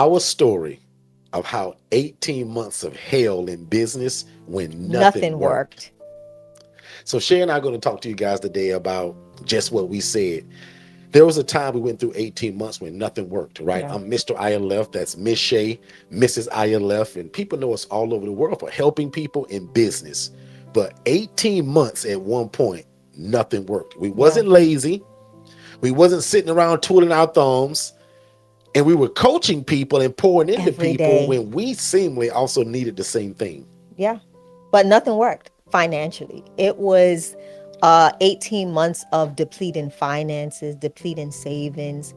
our story of how 18 months of hell in business when nothing Nothing worked. worked. So Shay and I are going to talk to you guys today about just what we said. There was a time we went through 18 months when nothing worked, right? Yeah. I'm Mr. ILF, that's Miss Shay, Mrs. ILF, and people know us all over the world for helping people in business. But 18 months at one point, nothing worked. We Yeah. wasn't lazy. We wasn't sitting around twiddling our thumbs. And we were coaching people and pouring into Every people day. when we seemingly also needed the same thing. Yeah. But nothing worked financially. It was 18 months of depleting finances, depleting savings,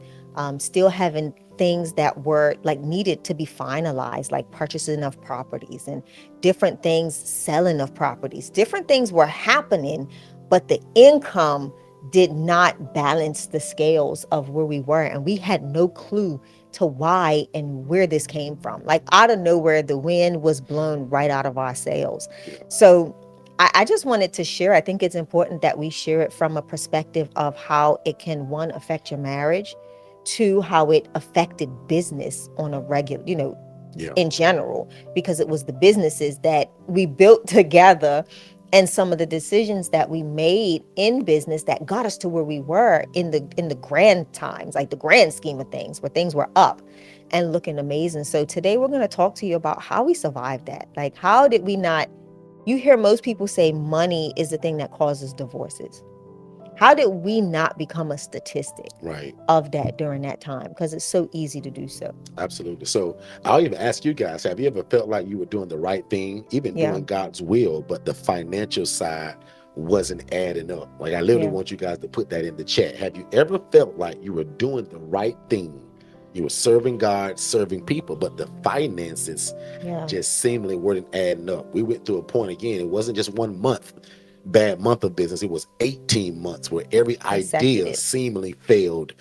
still having things that were like needed to be finalized, like purchasing of properties and different things, selling of properties. Different things were happening, but the income did not balance the scales of where we were. And we had no clue to why and where this came from. Like out of nowhere, the wind was blown right out of our sails. Yeah. So I just wanted to share. I think it's important that we share it from a perspective of how it can, one, affect your marriage, two, how it affected business on a regular, Yeah. in general, because it was the businesses that we built together and some of the decisions that we made in business that got us to where we were in the grand times, like the grand scheme of things, where things were up and looking amazing. So today we're going to talk to you about how we survived that. Like, how did we not? You hear most people say money is the thing that causes divorces. How did we not become a statistic Right. of that during that time? Because it's so easy to do so. Absolutely. So I'll even ask you guys, have you ever felt like you were doing the right thing, even Yeah. doing God's will, but the financial side wasn't adding up? Like I literally Yeah. want you guys to put that in the chat. Have you ever felt like you were doing the right thing? You were serving God, serving people, but the finances Yeah. just seemingly weren't adding up. We went through a point again. It wasn't just 1 month, bad month of business. It was 18 months where every idea Consecutive. seemingly failed.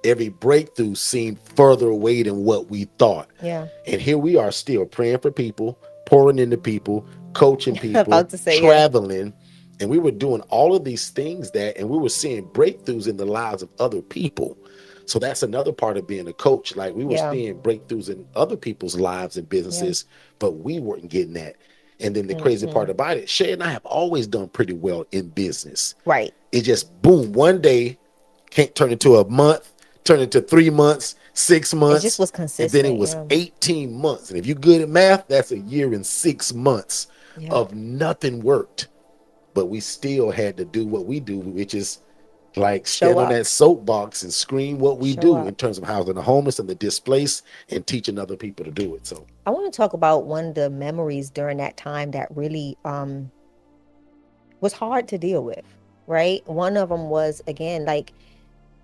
Every breakthrough seemed further away than what we thought. Yeah. And here we are still praying for people, pouring into people, coaching people, About to say, yeah. traveling. And we were doing all of these things and we were seeing breakthroughs in the lives of other people. So that's another part of being a coach. Like we were Yeah. seeing breakthroughs in other people's lives and Yeah. businesses, but we weren't getting that. And then the crazy Hmm. part about it, Shay and I have always done pretty well in business. Right. It just boom, one day can't turn into a month, turn into 3 months, six It just months, was and then it consistent. was Yeah. 18 months. And if you're good at math, that's a year and 6 months Yeah. of nothing worked. But we still had to do what we do, which is like Show stand on up. that soapbox and scream what we Show do up. in terms of housing the homeless and the displaced and teaching other people to do it. So I want to talk about one of the memories during that time that really was hard to deal with. Right. One of them was, again, like,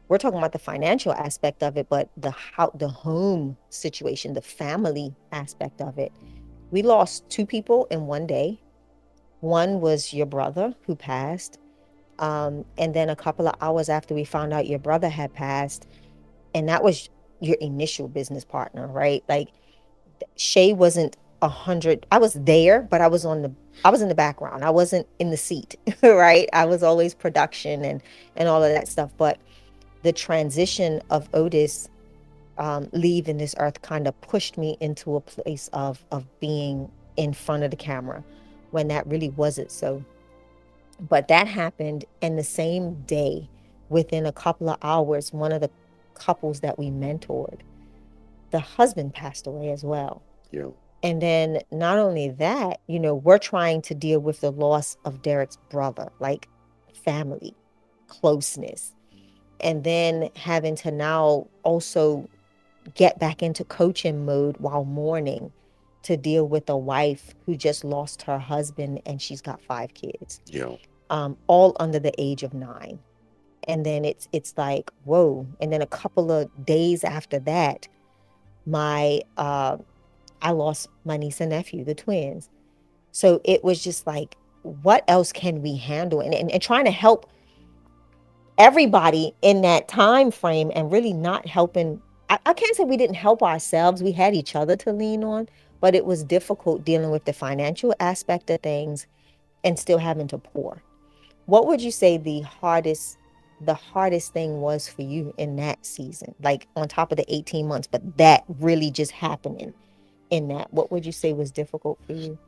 we're talking about the financial aspect of it, but the home situation, the family aspect of it. We lost two people in one day. One was your brother who passed. And then a couple of hours after we found out your brother had passed, and that was your initial business partner, right? Like, Shay wasn't 100. I was there, but I was in the background. I wasn't in the seat, right? I was always production and all of that stuff. But the transition of Otis leaving this earth kind of pushed me into a place of being in front of the camera when that really wasn't so. But that happened, and the same day, within a couple of hours, one of the couples that we mentored, the husband passed away as well. yeah, And then not only that, we're trying to deal with the loss of Derrick's brother, like family, closeness. And then having to now also get back into coaching mode while mourning to deal with a wife who just lost her husband and she's got 5 kids, yeah, all under the age of 9. And then it's like, whoa. And then a couple of days after that, my I lost my niece and nephew, the twins. So it was just like, what else can we handle? And trying to help everybody in that time frame and really not helping. I can't say we didn't help ourselves. We had each other to lean on, but it was difficult dealing with the financial aspect of things and still having to pour. What would you say the hardest the hardest thing was for you in that season? Like on top of the 18 months, but that really just happening in that. What would you say was difficult for you?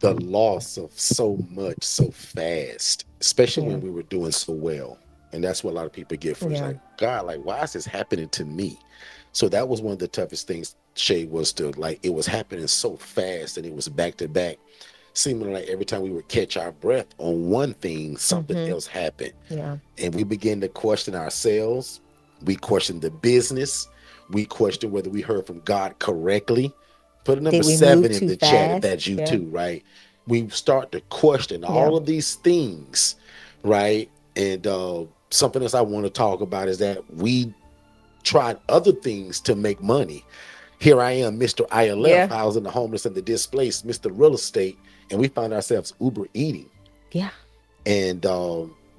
The loss of so much so fast, especially Yeah. when we were doing so well. And that's what a lot of people get for. It's Yeah. like, God, like, why is this happening to me? So that was one of the toughest things, Shay, was to like, it was happening so fast and it was back to back. Seeming like every time we would catch our breath on one thing, something Mm-hmm. else happened. Yeah. And we began to question ourselves. We questioned the business. We questioned whether we heard from God correctly. Put a number Did we move 7 in too the chat if fast? that's you Yeah. too, right? We start to question Yeah. all of these things, right? And something else I want to talk about is that we tried other things to make money. Here I am, Mr. ILF, Yeah. housing the homeless and the displaced, Mr. Real Estate, and we found ourselves Uber eating. Yeah. And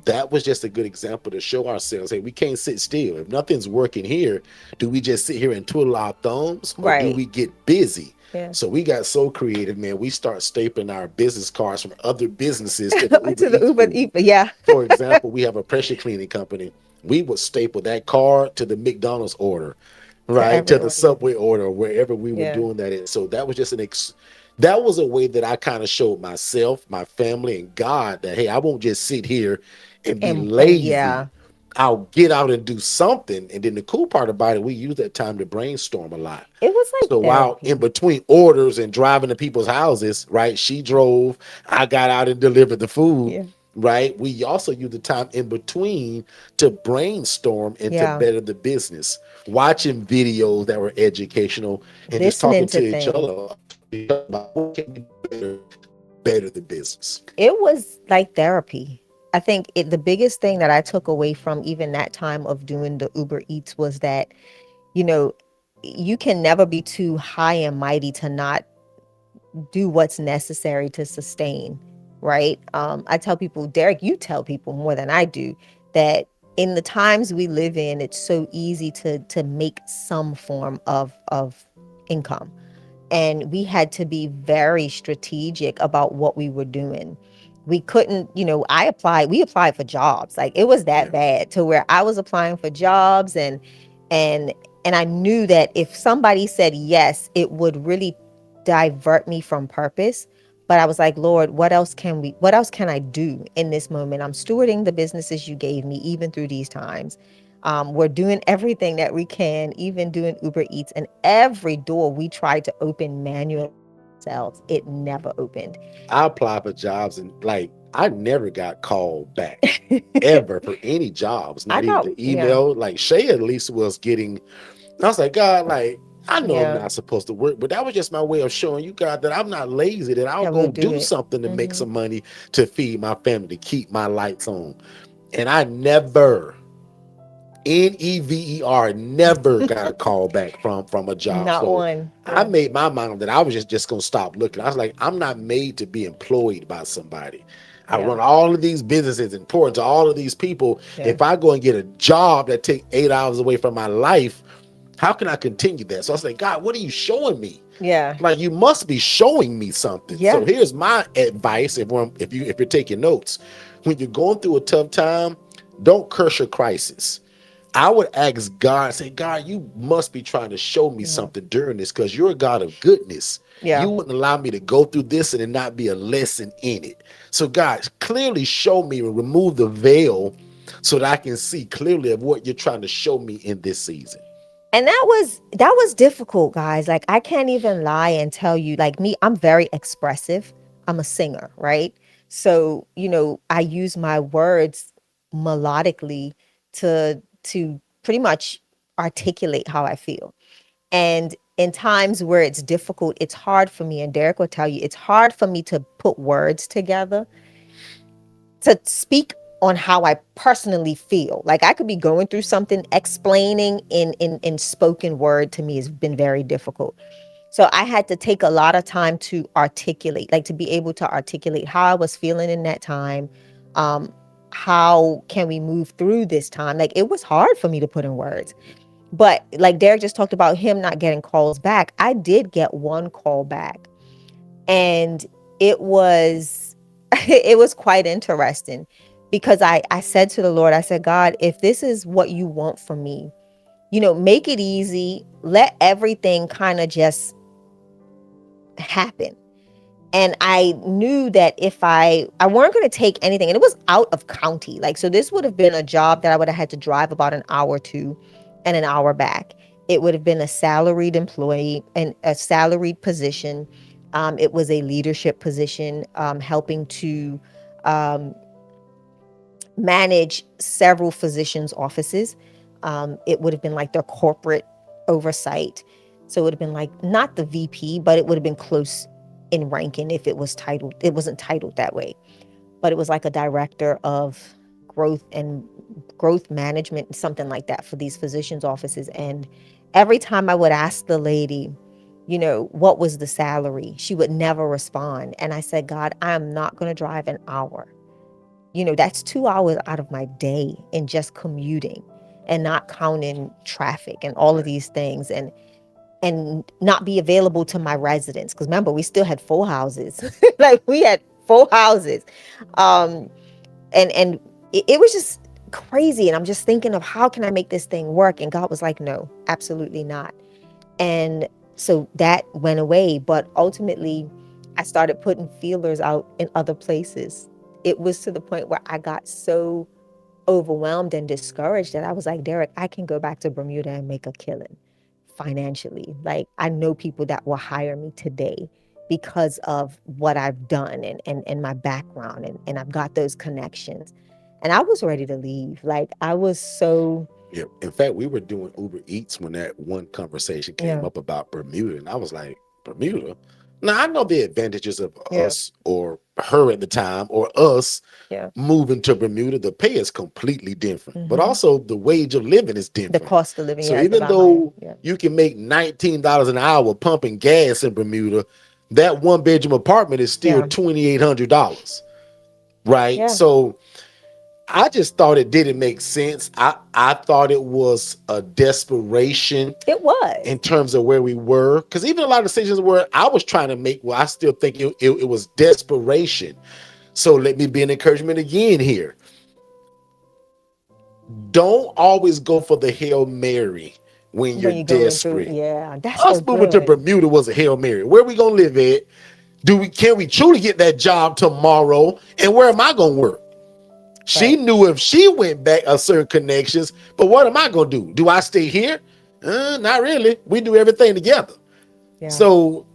that was just a good example to show ourselves, hey, we can't sit still. If nothing's working here, do we just sit here and twiddle our thumbs or do Right. we get busy? Yeah. So we got so creative, man. We start stapling our business cards from other businesses to the Uber To the Eats Uber food. Eats. Yeah. For example, we have a pressure cleaning company. We would staple that card to the McDonald's order, To right? every To the order. Subway order, wherever we were Yeah. doing that in. So that was just that was a way that I kind of showed myself, my family, and God that, hey, I won't just sit here and be And lazy. yeah, I'll get out and do something. And then the cool part about it, we use that time to brainstorm a lot. it was like So while in therapy. between orders and driving to people's houses, right? She drove, I got out and delivered the food, Yeah. right? We also use the time in between to brainstorm and to Yeah. better the business, watching videos that were educational and just Listening talking to to each things. other about what can we do to better the business. It was like therapy. I think the biggest thing that I took away from even that time of doing the Uber Eats was that, you know, you can never be too high and mighty to not do what's necessary to sustain, right? I tell people, Derrick, you tell people more than I do that in the times we live in, it's so easy to make some form of income, and we had to be very strategic about what we were doing. We couldn't, we applied for jobs. Like it was that Yeah. bad to where I was applying for jobs, and and I knew that if somebody said yes, it would really divert me from purpose. But I was like, Lord, what else can I do in this moment? I'm stewarding the businesses you gave me even through these times. We're doing everything that we can, even doing Uber Eats, and every door we tried to open manually ourselves, it never opened. I applied for jobs and like I never got called back ever for any jobs, I not even got, the yeah, email. Like Shay at least was getting, I was like, God, like, I know I'm yeah, not supposed to work, but that was just my way of showing you, God, that I'm not lazy, that I'll that we'll go do do it. something to make Hmm. some money to feed my family, to keep my lights on. And I never, never got a call back from a job. Not So one. I Yeah, made my mind up that I was just gonna stop looking. I was like, I'm not made to be employed by somebody. I yeah, run all of these businesses and pour into all of these people. yeah, If I go and get a job that take 8 hours away from my life, how can I continue that? So I was like, God, what are you showing me? yeah, Like you must be showing me something. So yeah, here's my advice: if you're taking notes, when you're going through a tough time, don't curse your crisis. I would ask God, say, God, you must be trying to show me yeah, something during this because you're a God of goodness. You yeah. wouldn't allow me to go through this and it not be a lesson in it. So, God, clearly show me and remove the veil so that I can see clearly of what you're trying to show me in this season. And that was difficult, guys. Like I can't even lie and tell you, like me, I'm very expressive. I'm a singer, right? So, I use my words melodically to pretty much articulate how I feel. And in times where it's difficult, it's hard for me, and Derrick will tell you, it's hard for me to put words together to speak on how I personally feel. Like I could be going through something, explaining in spoken word to me has been very difficult. So I had to take a lot of time to articulate, like to be able to articulate how I was feeling in that time. Um, how can we move through this time? Like it was hard for me to put in words. But like Derrick just talked about him not getting calls back. I did get one call back, and it was it was quite interesting because I said to the Lord, I said, God, if this is what you want from me, make it easy. Let everything kind of just happen. And I knew that if I weren't going to take anything, and it was out of county, like, so this would have been a job that I would have had to drive about an hour to and an hour back. It would have been a salaried employee and a salaried position. It was a leadership position, helping to um, manage several physicians' offices. It would have been like their corporate oversight. So it would have been like not the VP, but it would have been close in ranking if it was titled. It wasn't titled that way, but it was like a director of growth and growth management, something like that for these physicians' offices. And every time I would ask the lady, what was the salary, she would never respond. And I said, God, I am not going to drive an hour. That's 2 hours out of my day in just commuting and not counting traffic and all of these things, and not be available to my residents. Because remember, we still had full houses. Like, we had full houses. Um, and it was just crazy. And I'm just thinking of, how can I make this thing work? And God was like, no, absolutely not. And so that went away. But ultimately, I started putting feelers out in other places. It was to the point where I got so overwhelmed and discouraged that I was like, Derrick, I can go back to Bermuda and make a killing financially. Like, I know people that will hire me today because of what I've done and my background, and I've got those connections. And I was ready to leave. Like, I was so, Yeah. In fact, we were doing Uber Eats when that one conversation came yeah, up about Bermuda, and I was like, Bermuda? Now I know the advantages of yeah, us or her at the time or us yeah. moving to Bermuda. The pay is completely different, but Hmm. also the wage of living is The different. cost of living, So yeah, is a even lot higher. though Yeah. you can make $19 an hour pumping gas in Bermuda, that one bedroom apartment is still Yeah. $2,800, right? Yeah. So I just thought it didn't make sense. I thought it was a desperation It in was. terms of where we were, because even a lot of decisions where I was trying to make, well, I still think it was desperation. So let me be an encouragement again here. Don't always go for the Hail Mary when you're When you're going through, desperate. yeah, that's so Us moving to good. Bermuda was a Hail Mary. Where we gonna live at? Can we truly get that job tomorrow? And where am I gonna work? She Right. knew if she went back a certain connections, but what am I gonna do? Do I stay here? Not really. We do everything together. Yeah. So,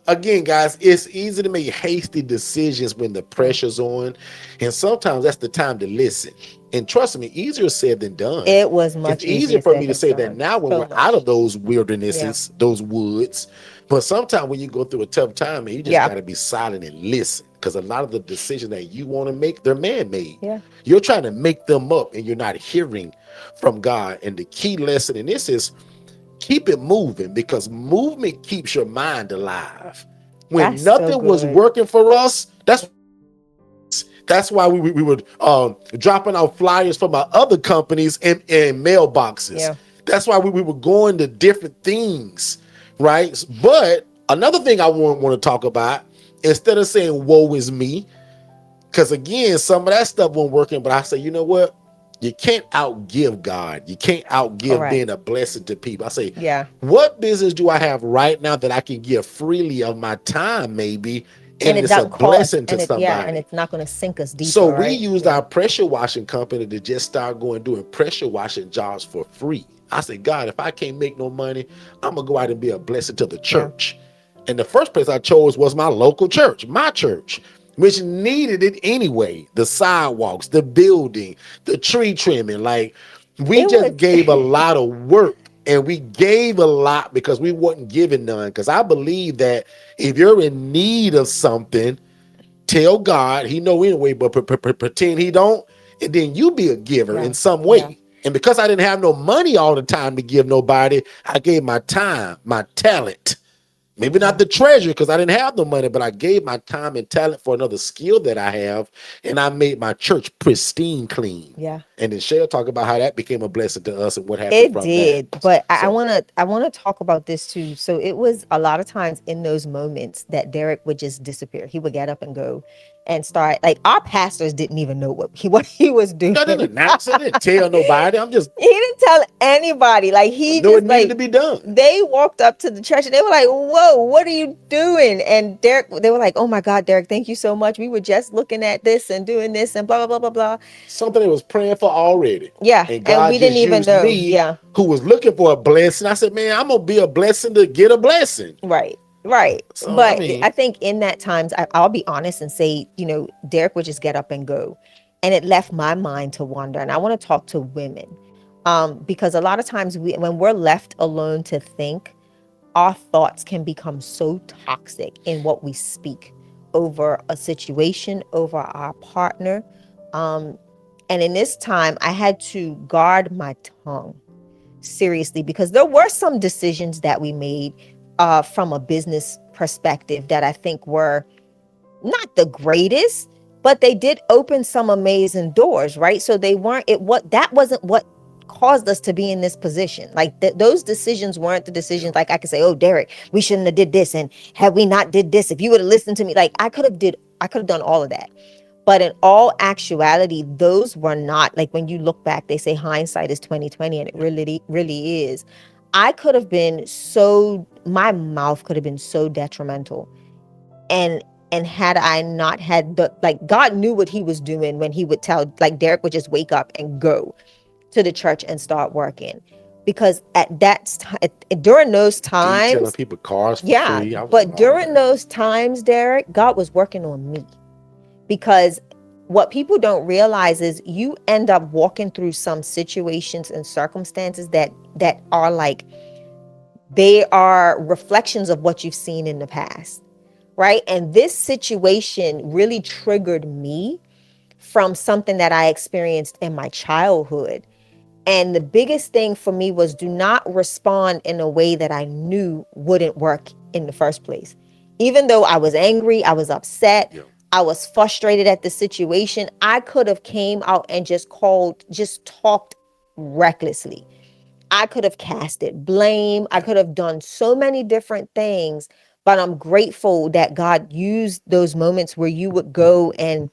again, guys, it's easy to make hasty decisions when the Yeah. pressure's on, and sometimes that's the time to listen. And trust me, easier said than done. It was It's much easier easier for said me to than say that done. now when So we're out of much. those Yeah. wildernesses, those woods. But sometimes when you go through a tough time, man, you just Yeah. got to be silent and listen, because a lot of the decisions that you want to make, they're man-made. Yeah. You're trying to make them up, and you're not hearing from God. And the key lesson in this is keep it moving, because movement keeps your mind alive. When That's so nothing was good. working for us, that's why that's why we were dropping out flyers from our other companies in mailboxes. Yeah. That's why we were going to different things, right? But another thing I want to talk about, instead of saying woe is me, because again, some of that stuff wasn't working, but I say, you know what? You can't outgive God. You can't outgive being a Correct. blessing to people. I say, Yeah. what business do I have right now that I can give freely of my time, maybe, And and it it's a doesn't cost, blessing to and and somebody? it's not going to sink us So deeper, we right? used Yeah. our pressure washing company to just start going doing pressure washing jobs for free. I said, God, if I can't make no money, I'm gonna go out and be a blessing to the Yeah. church. And the first place I chose was my local church, my church, which needed it anyway. The sidewalks, the building, the tree trimming. Like, we It just was. gave a lot of work, and we gave a lot because we wasn't giving none. Because I believe that if you're in need of something, tell God. He know anyway, but pretend he don't, and then you be a giver in Yeah. some Yeah. way. And because I didn't have no money all the time to give nobody, I gave my time, my talent, Maybe not Yeah. the treasure because I didn't have the money, but I gave my time and talent for another skill that I have, and I made my church pristine clean. Yeah. And then Shay'll talk about how that became a blessing to us and what happened It from that. did, but I So want to talk about this too. So it was a lot of times in those moments that Derrick would just disappear. He would get up and go and start, like, our pastors didn't even know what he was doing. I didn't announce it, didn't tell nobody. I'm just He didn't tell anybody. Like, I he know it just, needed to like, be done. they walked up to the church and they were like, "Whoa, what are you doing?" And Derrick, they were like, "Oh my God, Derrick, thank you so much. We were just looking at this and doing this and blah blah blah blah blah." Something they was praying for already. Yeah, And and God we didn't just even used know. me Yeah. who was looking for a blessing. I said, man, I'm gonna be a blessing to get a blessing. Right, right. So I But I mean, think in that times, I'll be honest and say, Derrick would just get up and go. And it left my mind to wander. And I want to talk to women. Because a lot of times when we're left alone to think, our thoughts can become so toxic in what we speak over a situation, over our partner. Um, and in this time, I had to guard my tongue seriously because there were some decisions that we made from a business perspective that I think were not the greatest, but they did open some amazing doors, right? So they weren't it what that wasn't what caused us to be in this position. Like those decisions weren't the yeah, decisions. Like I could say, "Oh, Derrick, we shouldn't have did this, and had we not did this, if you would have listened to me," like I could have done all of that. But in all actuality, those were not, like, when you look back, they say hindsight is 2020, and it yeah, really is. I could have been so my mouth could have been so detrimental. And had I not had the, like, God knew what he was doing when he would tell, like, Derrick would just wake up and go to the church and start working. Because at that time, during those detailing times, people cars for yeah, free. I was but all of during that. those times, Derrick, God was working on me. Because what people don't realize is you end up walking through some situations and circumstances that are like, they are reflections of what you've seen in the past, right? And this situation really triggered me from something that I experienced in my childhood. And the biggest thing for me was, do not respond in a way that I knew wouldn't work in the first place. Even though I was angry, I was upset, Yeah, I was frustrated at the situation, I could have came out and just talked recklessly. I could have casted blame. I yeah, could have done so many different things, but I'm grateful that God used those moments where you would go and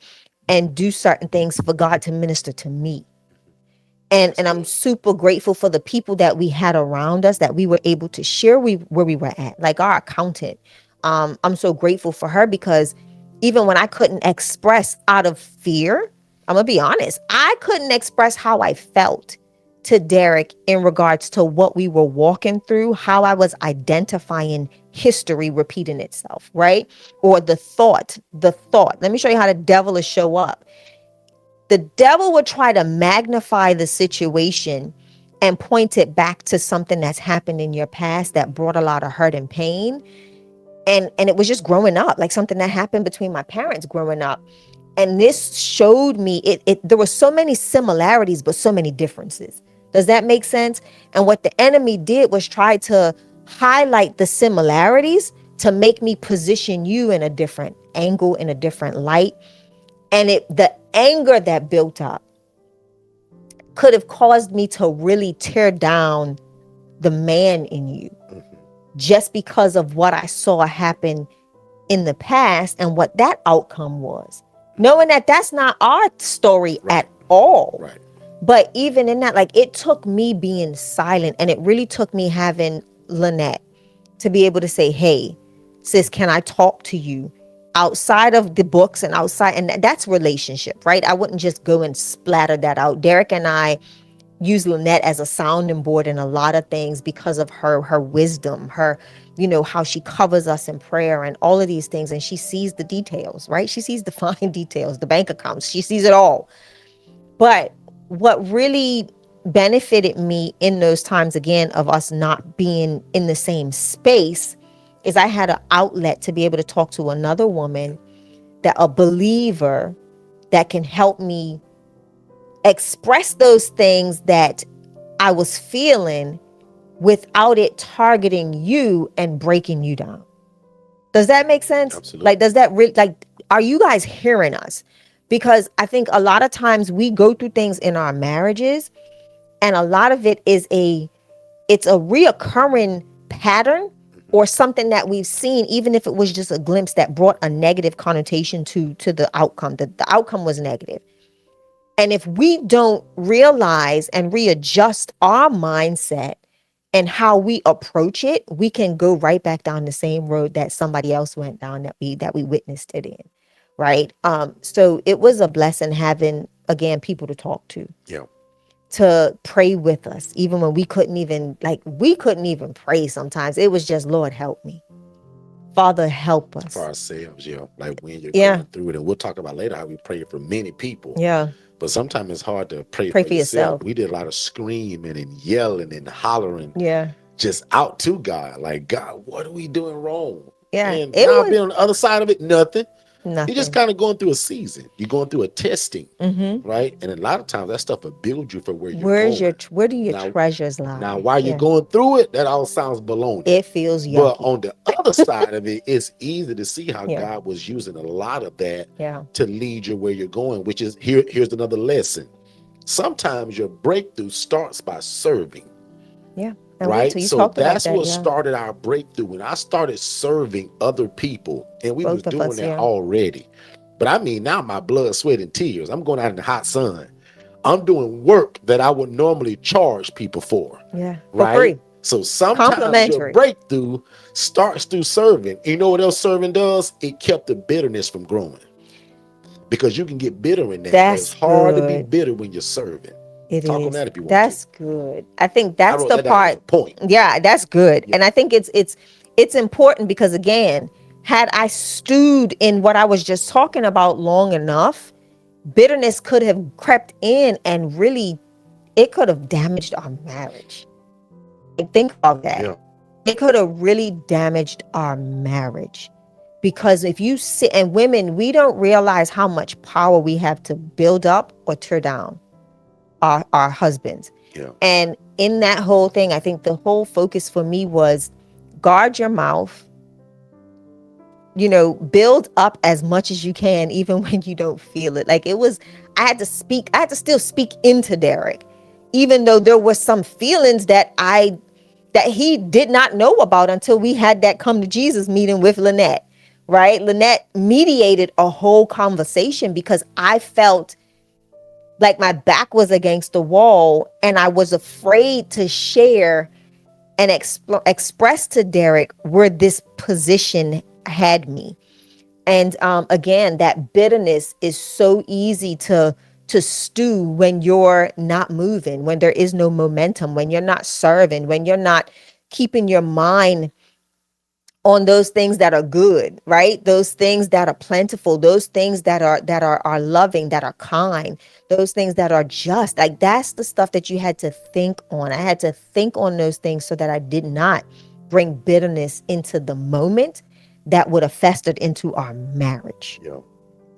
do certain things for God to minister to me. and that's and I'm good. super grateful for the people that we had around us, that we were able to share where we were at. Like our accountant, I'm so grateful for her, because even when I couldn't express out of fear, I'm gonna be honest, I couldn't express how I felt to Derrick in regards to what we were walking through, how I was identifying history repeating itself, right? Or the thought. Let me show you how the devil will show up. The devil would try to magnify the situation and point it back to something that's happened in your past that brought a lot of hurt and pain. And it was just growing up, like something that happened between my parents growing up. And this showed me it there were so many similarities, but so many differences. Does that make sense? And what the enemy did was try to highlight the similarities to make me position you in a different angle, in a different light. And the anger that built up could have caused me to really tear down the man in you, Hmm. just because of what I saw happen in the past and what that outcome was. Knowing that that's not our story Right, at all. right. But even in that, like, it took me being silent, and it really took me having Lynette to be able to say, "Hey, sis, can I talk to you outside of the books and outside?" And that's relationship, right? I wouldn't just go and splatter that out. Derrick and I use Lynette as a sounding board in a lot of things because of her wisdom, her, how she covers us in prayer and all of these things. And she sees the details, right? She sees the fine details, the bank accounts, she sees it all. But what really benefited me in those times, again, of us not being in the same space, is I had an outlet to be able to talk to another woman, that a believer, that can help me express those things that I was feeling without it targeting you and breaking you down. Does that make sense? Like, Absolutely. does that really, like, are you guys hearing us? Because I think a lot of times we go through things in our marriages, and a lot of it is it's a reoccurring pattern, Hmm. or something that we've seen, even if it was just a glimpse that brought a negative connotation to the outcome. The outcome was negative. And if we don't realize and readjust our mindset and how we approach it, we can go right back down the same road that somebody else went down, that we witnessed it in. Right. So it was a blessing having, again, people to talk Yeah. to pray with us, even when we couldn't even pray sometimes. It was just, Lord, help me. Father, help For us. ourselves, yeah. Like when you're Yeah. going through it, and we'll talk about later how we pray for many people. Yeah. But sometimes it's hard to pray Pray for for yourself. yourself. We did a lot of screaming and yelling and hollering Yeah. just out to God. Like, God, what are we doing wrong? Yeah. And It now was being on the other side of it, nothing. You're just nothing. kind of going through a season. You're going through a testing, Mm-hmm. right? And a lot of times that stuff will build you for where you're Where's going. your where do your Now, treasures now lie? while you're Yeah. going through it, that all sounds baloney. It feels But yucky. on the other side of it, it's easy to see how Yeah. God was using a lot of that Yeah. to lead you where you're going, which is here's another lesson. Sometimes your breakthrough starts by serving, Yeah. And we right? too. You So talked about that's that. what Yeah. started our breakthrough when I started serving other people, and we was Both of doing us. that Yeah. already. But I mean, now my blood, sweat, and tears. I'm going out in the hot sun. I'm doing work that I would normally charge people for, Yeah. For right? free. So sometimes your Complimentary. breakthrough starts through serving. You know what else serving does? It kept the bitterness from growing, because you can get bitter in that, but it's That's hard to be good. bitter when you're serving. It Talk on is. that if you want to. That's good. I think I that's wrote the that down as part. a point. Yeah, that's good. Yeah. And I think it's important because, again, had I stewed in what I was just talking about long enough, bitterness could have crept in and really it could have damaged our marriage. Like, think about that. Yeah. It could have really damaged our marriage. Because if you sit, and women, we don't realize how much power we have to build up or tear down our husbands. Yeah. And in that whole thing, I think the whole focus for me was guard your mouth, build up as much as you can, even when you don't feel it. Like, I had to still speak into Derrick, even though there was some feelings that he did not know about until we had that come to Jesus meeting with Lynette, right? Lynette mediated a whole conversation because I felt like my back was against the wall and I was afraid to share and express to Derrick where this position had me. And again, that bitterness is so easy to stew when you're not moving, when there is no momentum, when you're not serving, when you're not keeping your mind on those things that are good, right? Those things that are plentiful, those things that are loving, that are kind, those things that are just. Like, that's the stuff that you had to think on. I had to think on those things so that I did not bring bitterness into the moment that would have festered into our marriage. Yeah.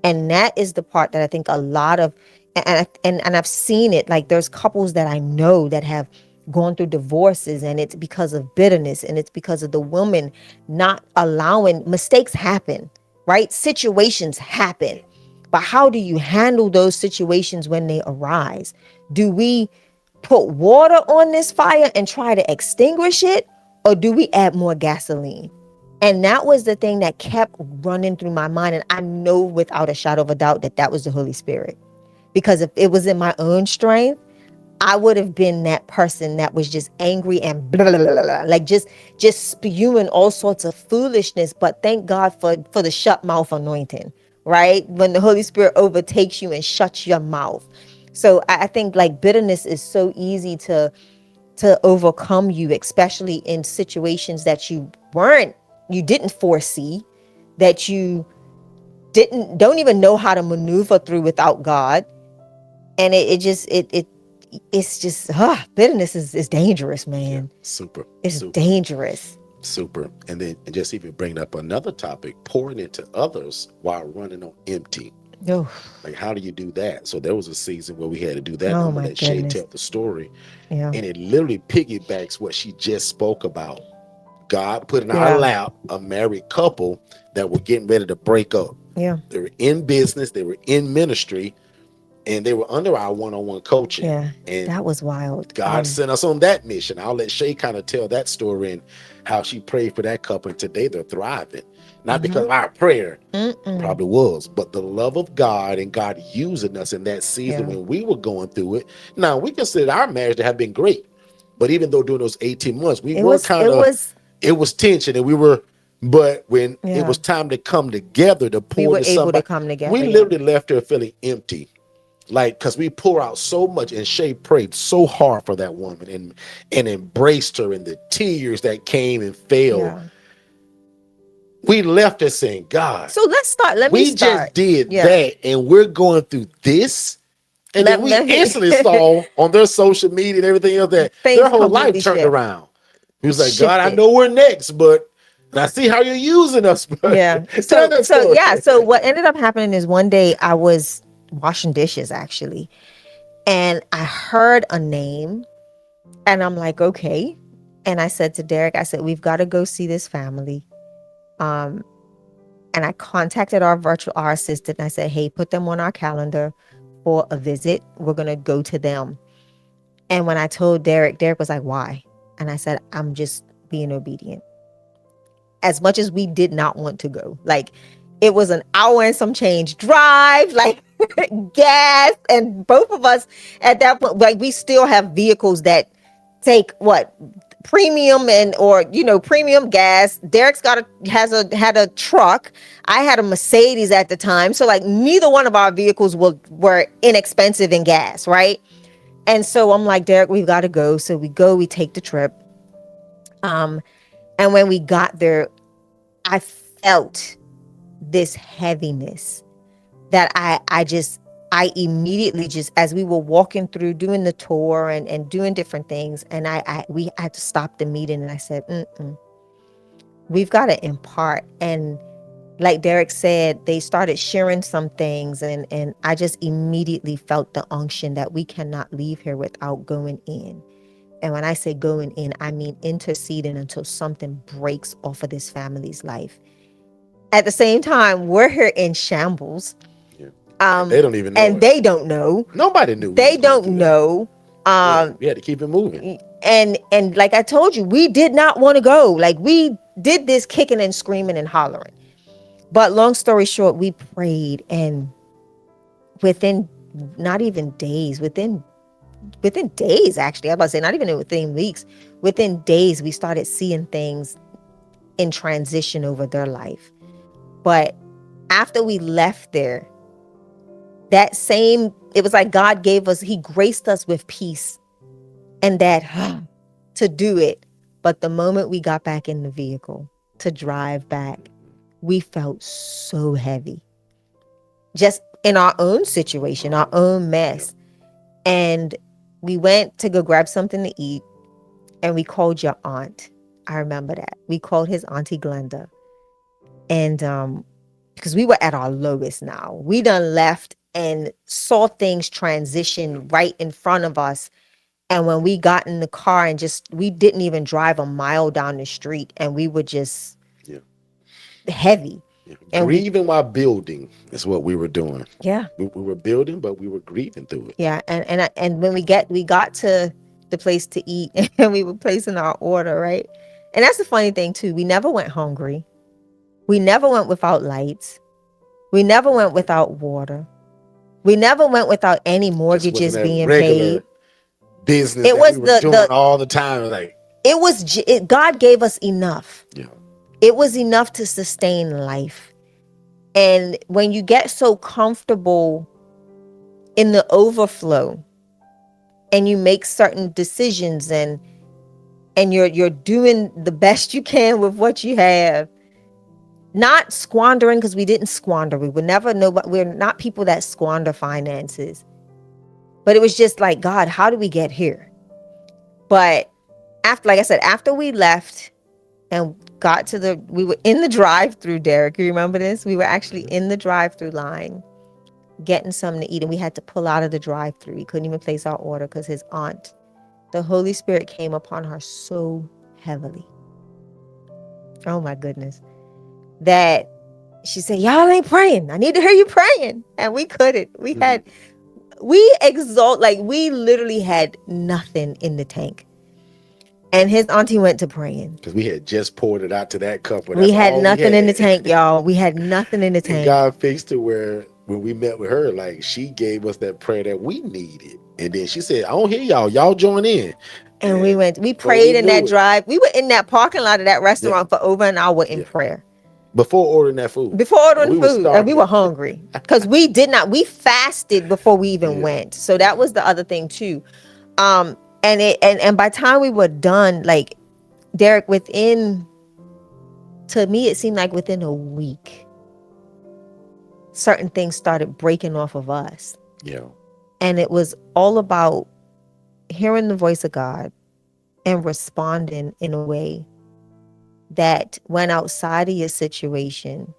And that is the part that I think a lot of, and I've seen it. Like, there's couples that I know that have gone through divorces, and it's because of bitterness, and it's because of the woman not allowing. Mistakes happen, right? Situations happen, but how do you handle those situations when they arise? Do we put water on this fire and try to extinguish it, or do we add more gasoline? And that was the thing that kept running through my mind. And I know without a shadow of a doubt that that was the Holy Spirit. Because if it was in my own strength, I would have been that person that was just angry and blah, blah, blah, blah, blah, like just spewing all sorts of foolishness. But thank God for the shut mouth anointing, right? When the Holy Spirit overtakes you and shuts your mouth. So I think, like, bitterness is so easy to overcome you, especially in situations that you didn't foresee, that you don't even know how to maneuver through without God. And it's just bitterness is dangerous, Yeah. man. Super. It's Super. dangerous. Super. And then just even bring up another topic, pouring into others while running on empty. Oh, Like, how do you do that? So there was a season where we had to do that. And oh I'm gonna my let Shay goodness. tell the story. Yeah. And it literally piggybacks what she just spoke about. God put in our Yeah. lap a married couple that were getting ready to break up. Yeah. They were in business, they were in ministry, and they were under our one-on-one coaching. Yeah. And That was wild. God sent us on that mission. I'll let Shay kind of tell that story and how she prayed for that couple. And today they're thriving. Not because of our prayer, Mm-mm. probably was, but the love of God and God using us in that season Yeah. when we were going through it. Now, we consider our marriage to have been great. But even though during those 18 months, we It were was, kind it of, was, it was tension and we were, but when it yeah, was time to come together to we pour were into able to somebody, come we together. Yeah. literally left her feeling empty, like because we pour out so much, and Shay prayed so hard for that woman and embraced her, and the tears that came and fell, Yeah. we left her saying, God, So let's start. Let me we start. just did Yeah. that and we're going through this. And then we Let me instantly saw on their social media and everything else that their things whole life completely turned shift, around. He was like, God, I shifted. know we're next, but and I see how you're using us. But Yeah. tell So that so story. yeah. So what ended up happening is one day I was washing dishes actually, and I heard a name, and I'm like, okay. And I said to Derrick, I said, we've got to go see this family. Um, and I contacted our assistant. And I said, hey, put them on our calendar for a visit. We're gonna go to them. And when I told Derrick, Derrick was like, why? And I said, I'm just being obedient. As much as we did not want to go, like it was an hour and some change drive, like gas, and both of us at that point, like we still have vehicles that take what premium and or premium gas. Derek's got had a truck. I had a Mercedes at the time, so like neither one of our vehicles were inexpensive in gas, right? And so I'm like, Derrick, we've got to go. So we go, we take the trip. And when we got there, I felt this heaviness that I immediately just, as we were walking through doing the tour and doing different things, and we had to stop the meeting, and I said, we've got to impart. And like Derrick said, they started sharing some things, and I just immediately felt the unction that we cannot leave here without going in. And when I say going in, I mean interceding until something breaks off of this family's life. At the same time, we're here in shambles. Yeah. And they don't even know And it. they don't know. Nobody knew we They was going don't through that. know. Yeah, we had to keep it moving. And like I told you, we did not want to go. Like we did this kicking and screaming and hollering. But long story short, we prayed, and within not even days, within days actually, I was about to say not even within weeks, within days we started seeing things in transition over their life. But after we left there, it was like God he graced us with peace and that to do it. But the moment we got back in the vehicle to drive back, we felt so heavy. Just in our own situation, our own mess. And we went to go grab something to eat, and we called your aunt. I remember that. We called his auntie Glenda. And because we were at our lowest now. We done left and saw things transition right in front of us. And when we got in the car and we didn't even drive a mile down the street, and we were just heavy. Yeah. And Grieving while building is what we were doing. yeah, We were building, but we were grieving through it. yeah. And when we got to the place to eat and we were placing our order, right? And that's the funny thing too. We never went hungry. We never went without lights. We never went without water. We never went without any Just wasn't mortgages that being paid. regular business It that we was were doing all the time. Like, God gave us enough. yeah, It was enough to sustain life. And when you get so comfortable in the overflow and you make certain decisions and you're doing the best you can with what you have, not squandering, because we didn't squander. We would never know, but we're not people that squander finances. But it was just like, God, how do we get here? But after, like I said, after we left and we were in the drive-through, Derrick, you remember this? We were actually in the drive-through line getting something to eat, and we had to pull out of the drive-through. We couldn't even place our order because the Holy Spirit came upon her so heavily. Oh my goodness. That she said, y'all ain't praying. I need to hear you praying. And we couldn't. We exalt, like we literally had nothing in the tank. And his auntie went to praying. Because we had just poured it out to that couple. We That's had all we nothing in the had. tank, y'all. We had nothing in the And tank. God fixed it where when we met with her, like she gave us that prayer that we needed. And then she said, I don't hear y'all. Y'all join in. And we Before we prayed in that knew it, drive. We were in that parking lot of that yeah, restaurant for over an hour in yeah. prayer. Before ordering that food. Before And ordering we were food. And we starving. were hungry. Because we fasted before we even Yeah. went. So that was the other thing too. And by the time we were done, like Derrick, to me it seemed like within a week, certain things started breaking off of us. Yeah. And it was all about hearing the voice of God and responding in a way that went outside of your situation,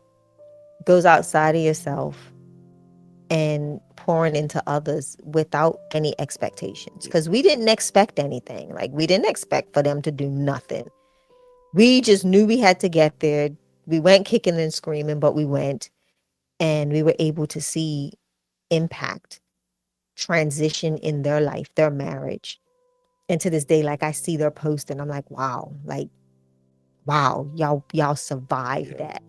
goes outside of yourself, and pouring into others without any expectations. Because we didn't expect anything. Like we didn't expect for them to do nothing. We just knew we had to get there. We went kicking and screaming, but we went, and we were able to see impact, transition in their life, their marriage. And to this day, like I see their post and I'm like, wow, y'all survived that.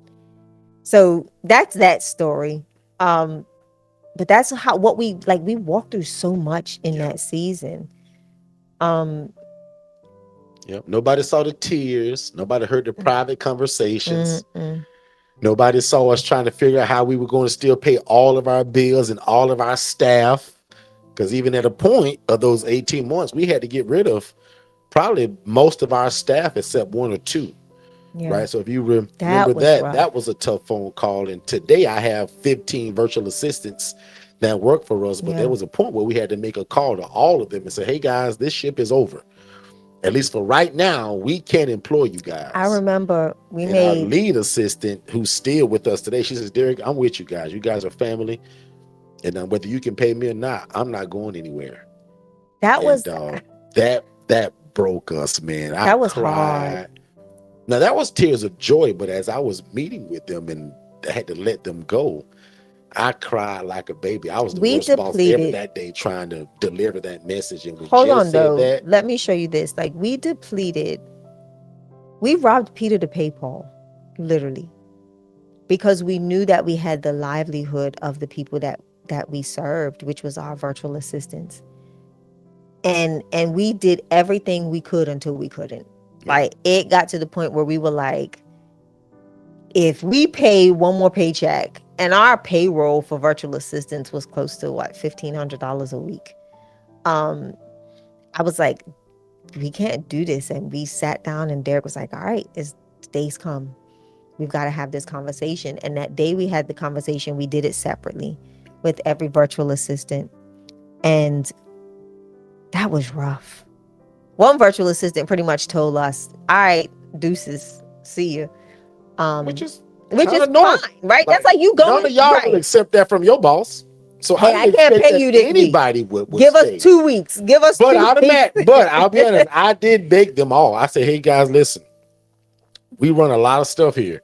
So that's that story. But that's what we walked through so much in that season. Yep. Nobody saw the tears. Nobody heard the private conversations. Mm-mm. Nobody saw us trying to figure out how we were going to still pay all of our bills and all of our staff. Because even at a point of those 18 months, we had to get rid of probably most of our staff except one or two. Yeah. Right. So if you That remember was that, rough. that was a tough phone call. And today I have 15 virtual assistants that work for us. But there was a point where we had to make a call to all of them and say, hey, guys, this ship is over. At least for right now, we can't employ you guys. I remember and our lead assistant, who's still with us today, she says, Derrick, I'm with you guys. You guys are family. And whether you can pay me or not, I'm not going anywhere. That was that broke us, man. That was cried. hard. Now that was tears of joy, but as I was meeting with them and I had to let them go, I cried like a baby. I was the worst boss ever that day trying to deliver that message. And when Hold Jess on said though. that, Let me show you this. Like we robbed Peter to pay Paul, literally. Because we knew that we had the livelihood of the people that we served, which was our virtual assistants. And we did everything we could until we couldn't. Like it got to the point where we were like, if we pay one more paycheck, and our payroll for virtual assistants was close to $1,500 a week. I was like, we can't do this. And we sat down and Derrick was like, all right, days come. We've got to have this conversation. And that day we had the conversation, we did it separately with every virtual assistant. And that was rough. One virtual assistant pretty much told us, all right, deuces, see you. which is fine, right? Like, that's like you going. None of y'all will accept that from your boss. So hey, I can't pay you this anybody week. would give stay. Us 2 weeks. Give us but 2 weeks. But I'll be honest, I did beg them all. I said, hey guys, listen, we run a lot of stuff here.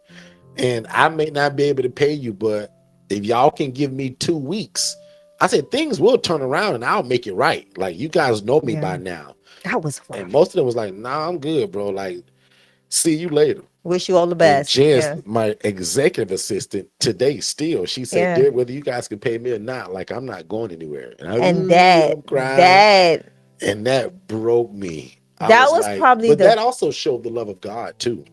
And I may not be able to pay you, but if y'all can give me 2 weeks, I said things will turn around and I'll make it right. Like you guys know me by now. That was rough. And most of them was like, nah, I'm good, bro. Like, see you later. Wish you all the best. And Jess, my executive assistant today, still, she said, Derrick, whether you guys can pay me or not, like I'm not going anywhere. And I'm crying. And that broke me. That was like, probably but that also showed the love of God too.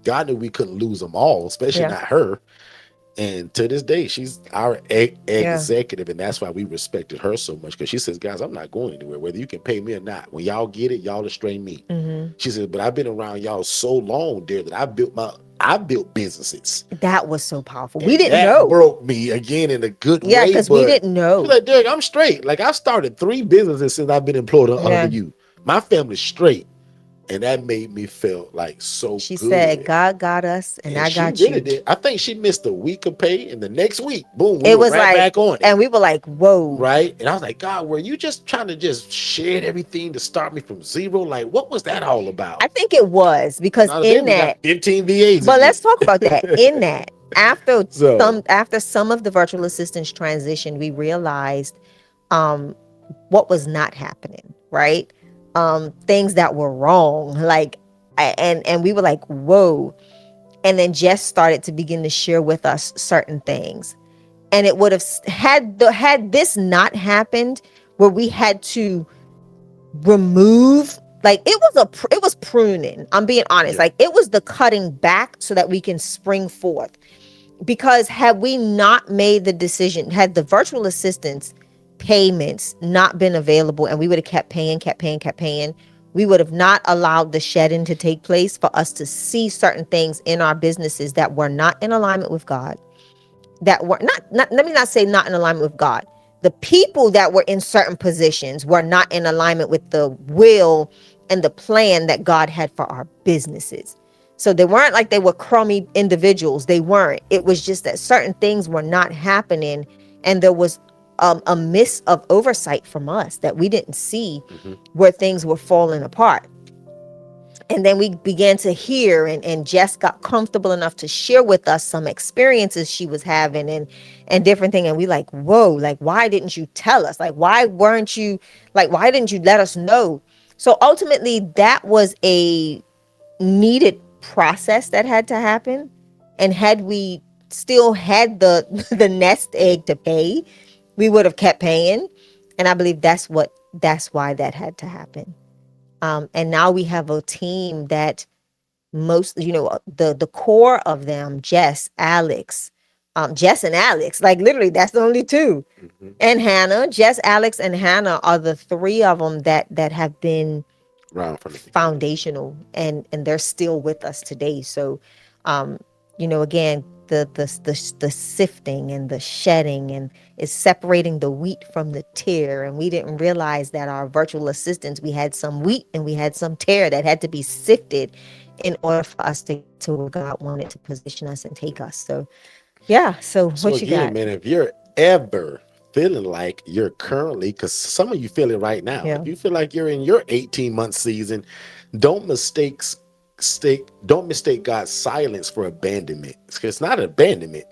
God knew we couldn't lose them all, especially not her. And to this day, she's our executive, and that's why we respected her so much, because she says, guys, I'm not going anywhere, whether you can pay me or not. When y'all get it, y'all restrain me. She said, but I've been around y'all so long, dear, that I built businesses. That was so powerful. And we didn't know. That broke me again in a good way. Yeah, because we didn't know. She's like, Derrick, I'm straight. Like I've started 3 businesses since I've been employed under you. My family's straight. And that made me feel like so She said, good. God got us and And I she got really you. did. I think she missed a week of pay, and the next week, boom, we It were was right like, back on it. and we were like, whoa. Right. And I was like, God, were you just trying to just shed everything to start me from zero? Like, what was that all about? I think it was because Now today in we got that, 15 VAs but again. let's talk about that. In that, after So, some of the virtual assistants transition, we realized um what was not happening, right? Things that were wrong. Like and we were like, whoa. And then Jess started to begin to share with us certain things. And it would have had this not happened where we had to remove, like it was pruning. I'm being honest. yeah. Like it was the cutting back so that we can spring forth. Because had we not made the decision, had the virtual assistants payments not been available and we would have kept paying, we would have not allowed the shedding to take place for us to see certain things in our businesses that were not in alignment with God, that were not let me not say not in alignment with God. The people that were in certain positions were not in alignment with the will and the plan that God had for our businesses. So they weren't like they were crummy individuals. They weren't. It was just that certain things were not happening, and there was a miss of oversight from us that we didn't see Hmm. where things were falling apart. And then we began to hear, and Jess got comfortable enough to share with us some experiences she was having, and different things. And we like, whoa, like, why didn't you tell us? Like, why weren't you, like, why didn't you let us know? So ultimately that was a needed process that had to happen. And had we still had the the nest egg to pay, we would have kept paying. And I believe that's why that had to happen. And now we have a team that most, the core of them, Jess and Alex, like literally that's the only two. Hmm. And Hannah, Jess, Alex, and Hannah are the three of them that have been Round from the beginning. foundational, and they're still with us today. So um again, the sifting and the shedding and is separating the wheat from the tear. And we didn't realize that our virtual assistants, we had some wheat and we had some tear that had to be sifted in order for us to get to where God wanted to position us and take us. So yeah, so So what you again, got? man, if you're ever feeling like you're currently, because some of you feel it right now, Yeah. if you feel like you're in your 18-month season, don't mistake don't mistake God's silence for abandonment. It's not abandonment,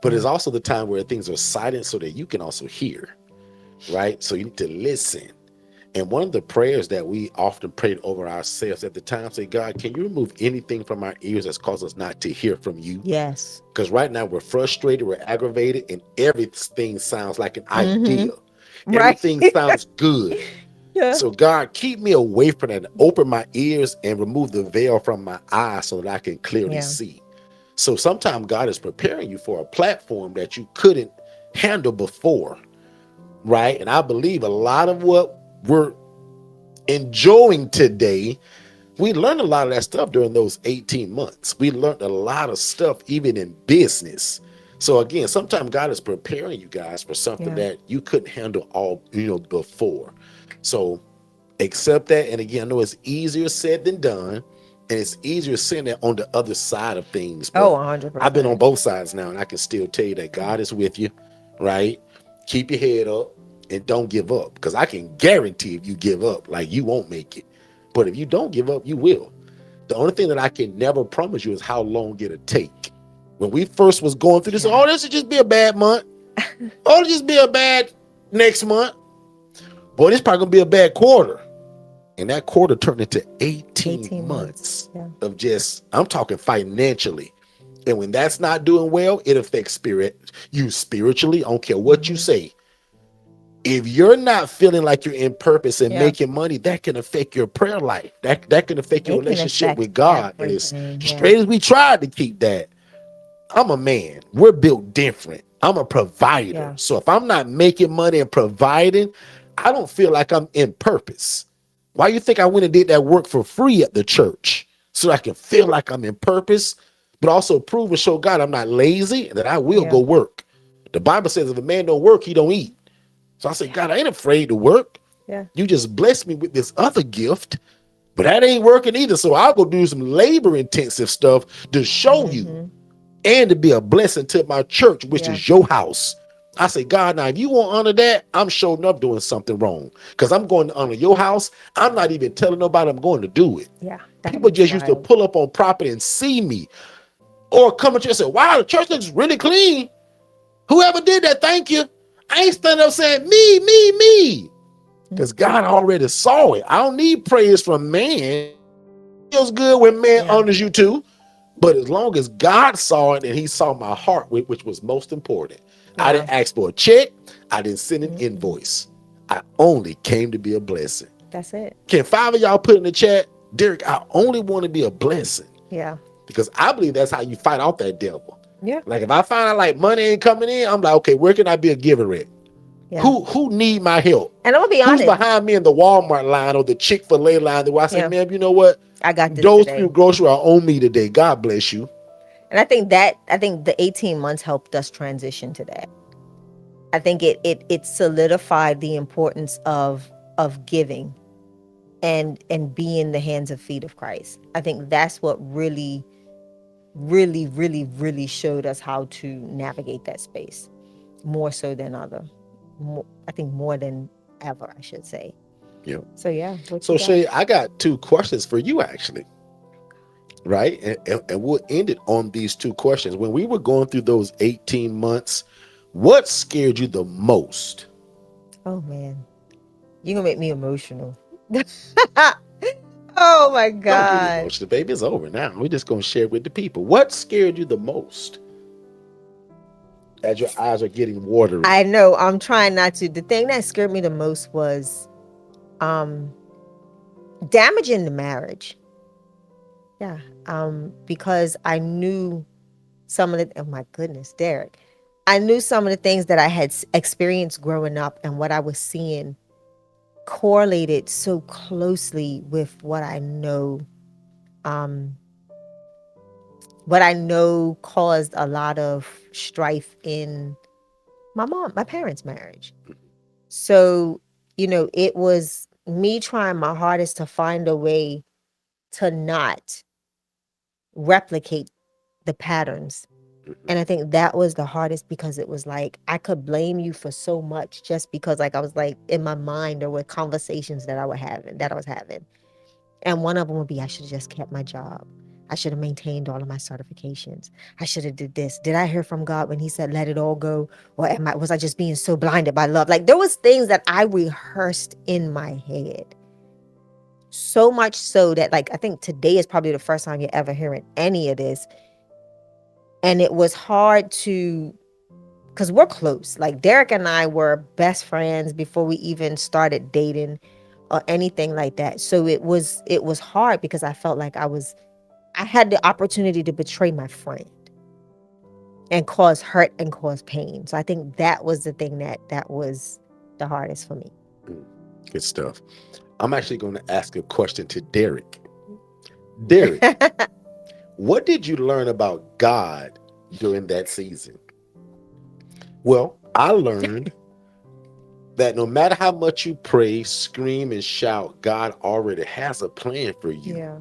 but it's Yeah. also the time where things are silent so that you can also hear, right? So you need to listen. And one of the prayers that we often prayed over ourselves at the time, say, God, can you remove anything from our ears that's caused us not to hear from you? Yes. Because right now we're frustrated, we're aggravated, and everything sounds like an idea. Mm-hmm. Right. Everything sounds good. Yeah. So God, keep me away from that. Open my ears and remove the veil from my eyes so that I can clearly Yeah. see. So sometimes God is preparing you for a platform that you couldn't handle before, right? And I believe a lot of what we're enjoying today, we learned a lot of that stuff during those 18 months. We learned a lot of stuff even in business. So again, sometimes God is preparing you guys for something Yeah. that you couldn't handle all, before. So accept that. And again, I know it's easier said than done. And it's easier saying that on the other side of things. Oh, But I've been on 100%. both sides now, and I can still tell you that God is with you, right? Keep your head up and don't give up. Because I can guarantee if you give up, like you won't make it. But if you don't give up, you will. The only thing that I can never promise you is how long it'll take. When we first was going through this, Yeah. oh, this will just be a bad month. Oh, it'll just be a bad next month. Boy, this probably gonna be a bad quarter. And that quarter turned into 18 18 months. months Yeah. of just, I'm talking financially. And when that's not doing well, it affects you spiritually. I don't care what you Mm-hmm. say. If you're not feeling like you're in purpose and Yeah. making money, that can affect your prayer life. That can affect your It can relationship affect with God. And as everything. Yeah. straight as we tried to keep that, I'm a man. We're built different. I'm a provider. Yeah. So if I'm not making money and providing, I don't feel like I'm in purpose. Why you think I went and did that work for free at the church? So I can feel like I'm in purpose, but also prove and show God I'm not lazy and that I will Yeah. go work. The Bible says if a man don't work, he don't eat. So I said, God, I ain't afraid to work. Yeah. You just blessed me with this other gift But that ain't working either. So I'll go do some labor intensive stuff to show you Mm-hmm. and to be a blessing to my church, which Yeah. is your house. I say, God, now if you won't honor that, I'm showing up doing something wrong. Because I'm going to honor your house. I'm not even telling nobody I'm going to do it. Yeah. That People is just used to wild. pull up on property and see me or come at you and say, wow, the church looks really clean. Whoever did that, thank you. I ain't standing up saying me. Because God already saw it. I don't need praise from man. It feels good when man Yeah. honors you too. But as long as God saw it and he saw my heart, which was most important, I Yeah. didn't ask for a check. I didn't send an Mm-mm. invoice. I only came to be a blessing. That's it. Can 5 of y'all put in the chat, Derrick, I only want to be a blessing? Yeah. Because I believe that's how you fight off that devil. Yeah. Like if I find out like money ain't coming in, I'm like, okay, where can I be a giver at? Yeah. Who need my help? And I'm gonna be Who's honest. behind me in the Walmart line or the Chick-fil-A line where I say, Yeah. man, you know what? I got this Those few today. groceries are on me today. God bless you. And I think the 18 months helped us transition to that. I think it solidified the importance of giving and being the hands and feet of Christ. I think that's what really, really, really, really showed us how to navigate that space more so than I think more than ever, I should say. Yeah. So yeah, what So you got? Shay, I got 2 questions for you actually, right? And we'll end it on these 2 questions. When we were going through those 18 months, what scared you the most? Oh man, you're gonna make me emotional. Oh my Don't get God. emotional, baby. It's over now. We're just gonna share it with the people. What scared you the most as your eyes are getting watery? I know I'm trying not to. The thing that scared me the most was um damaging the marriage. Yeah. Because I knew some of the oh my goodness, Derrick. I knew some of the things that I had experienced growing up and what I was seeing correlated so closely with um what I know caused a lot of strife in my parents' marriage. So, it was me trying my hardest to find a way to not replicate the patterns. And I think that was the hardest because it was like I could blame you for so much just because like I was like in my mind there were conversations that I was having. And one of them would be I should have just kept my job. I should have maintained all of my certifications. I should have did this. Did I hear from God when he said let it all go? Or was I just being so blinded by love? Like there was things that I rehearsed in my head. So much so that like I think today is probably the first time you're ever hearing any of this. And it was hard to because we're close. Like Derrick and I were best friends before we even started dating or anything like that. So it was hard because I felt like I had the opportunity to betray my friend and cause hurt and cause pain. So I think that was the thing that was the hardest for me. Good stuff. I'm actually going to ask a question to Derrick. Derrick, what did you learn about God during that season? Well, I learned that no matter how much you pray, scream, and shout, God already has a plan for you. Yeah.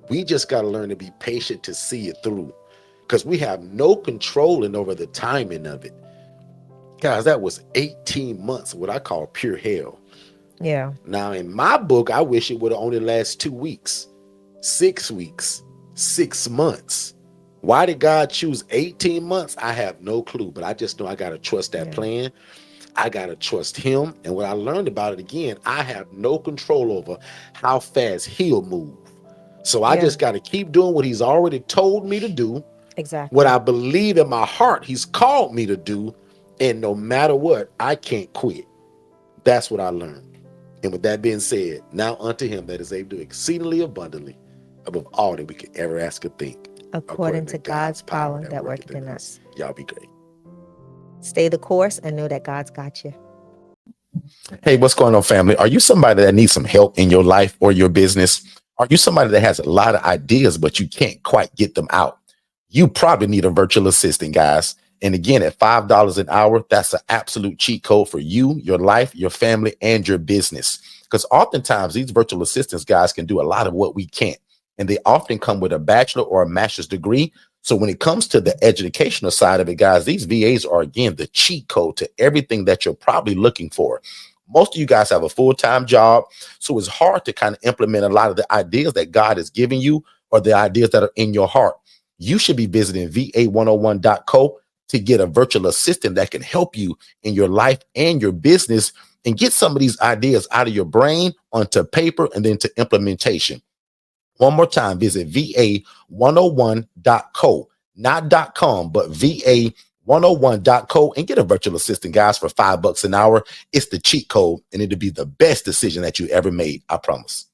We just got to learn to be patient to see it through because we have no controlling over the timing of it. Guys, that was 18 months, what I call pure hell. Yeah. Now, in my book, I wish it would have only lasted 2 weeks, 6 weeks, 6 months. Why did God choose 18 months? I have no clue, but I just know I got to trust that plan. I got to trust him. And what I learned about it again, I have no control over how fast he'll move. So I just got to keep doing what he's already told me to do, Exactly. what I believe in my heart he's called me to do. And no matter what, I can't quit. That's what I learned. And with that being said, now unto him that is able to do exceedingly abundantly above all that we could ever ask or think, according to God's power that worketh in us. Y'all be great. Stay the course and know that God's got you. Hey, what's going on, family? Are you somebody that needs some help in your life or your business? Are you somebody that has a lot of ideas, but you can't quite get them out? You probably need a virtual assistant, guys. And again, at $5 an hour, that's an absolute cheat code for you, your life, your family, and your business. Because oftentimes these virtual assistants guys can do a lot of what we can't. And they often come with a bachelor or a master's degree. So when it comes to the educational side of it, guys, these VAs are, again, the cheat code to everything that you're probably looking for. Most of you guys have a full-time job, so it's hard to kind of implement a lot of the ideas that God has given you or the ideas that are in your heart. You should be visiting va101.co to get a virtual assistant that can help you in your life and your business and get some of these ideas out of your brain onto paper and then to implementation. One more time, visit va101.co, not .com, but va101.co, and get a virtual assistant, guys, for $5 an hour. It's the cheat code, and it'll be the best decision that you ever made. I promise.